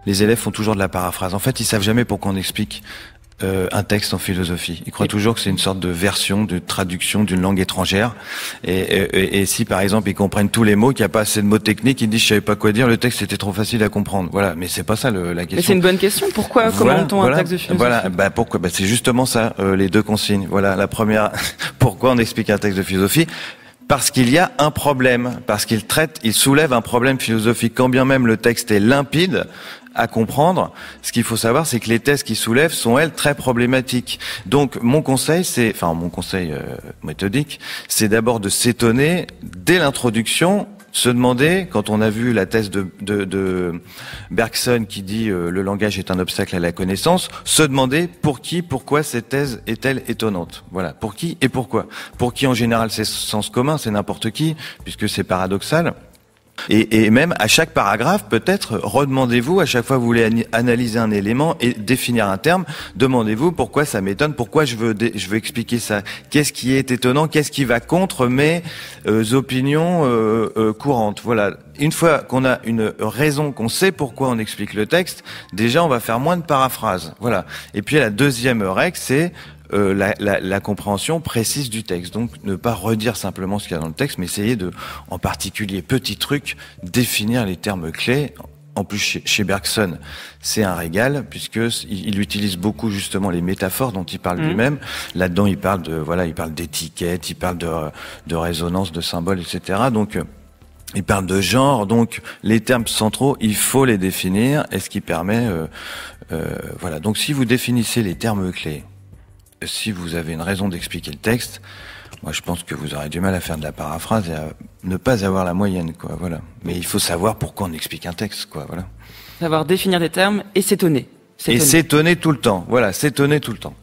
Les élèves font toujours de la paraphrase. En fait, ils savent jamais pourquoi on explique un texte en philosophie. Ils croient toujours que c'est une sorte de version, de traduction d'une langue étrangère. Et si, par exemple, ils comprennent tous les mots, qu'il n'y a pas assez de mots techniques, ils disent « je savais pas quoi dire, le texte était trop facile à comprendre ». Voilà, mais c'est pas ça la question. Mais c'est une bonne question. Pourquoi commente-t-on un texte de philosophie? Pourquoi c'est justement ça, les deux consignes. Voilà, la première, pourquoi on explique un texte de philosophie? Parce qu'il y a un problème, parce il soulève un problème philosophique. Quand bien même le texte est limpide à comprendre, ce qu'il faut savoir, c'est que les thèses qu'il soulève sont, elles, très problématiques. Donc, mon conseil méthodique, c'est d'abord de s'étonner, dès l'introduction, se demander, quand on a vu la thèse de Bergson qui dit le langage est un obstacle à la connaissance, se demander pour qui, pourquoi cette thèse est-elle étonnante. Voilà, pour qui et pourquoi. Pour qui en général c'est sens commun, c'est n'importe qui, puisque c'est paradoxal. Et même à chaque paragraphe, peut-être, redemandez-vous, à chaque fois que vous voulez analyser un élément et définir un terme, demandez-vous pourquoi ça m'étonne, pourquoi je veux expliquer ça, qu'est-ce qui est étonnant, qu'est-ce qui va contre mes opinions courantes. Voilà. Une fois qu'on a une raison, qu'on sait pourquoi on explique le texte, déjà on va faire moins de paraphrases. Voilà. Et puis la deuxième règle, c'est la compréhension précise du texte. Donc, ne pas redire simplement ce qu'il y a dans le texte, mais essayer de, en particulier, petit truc, définir les termes clés. En plus, chez Bergson, c'est un régal, puisqu'il utilise beaucoup, justement, les métaphores dont il parle lui-même. Là-dedans, il parle d'étiquette, il parle de résonance, de symboles, etc. Donc, il parle de genre, donc les termes centraux, il faut les définir, et ce qui permet... voilà. Donc, si vous définissez les termes clés, si vous avez une raison d'expliquer le texte, moi je pense que vous aurez du mal à faire de la paraphrase et à ne pas avoir la moyenne, quoi. Voilà. Mais il faut savoir pourquoi on explique un texte, quoi. Voilà. Savoir définir des termes et s'étonner. Et s'étonner tout le temps. Voilà, s'étonner tout le temps.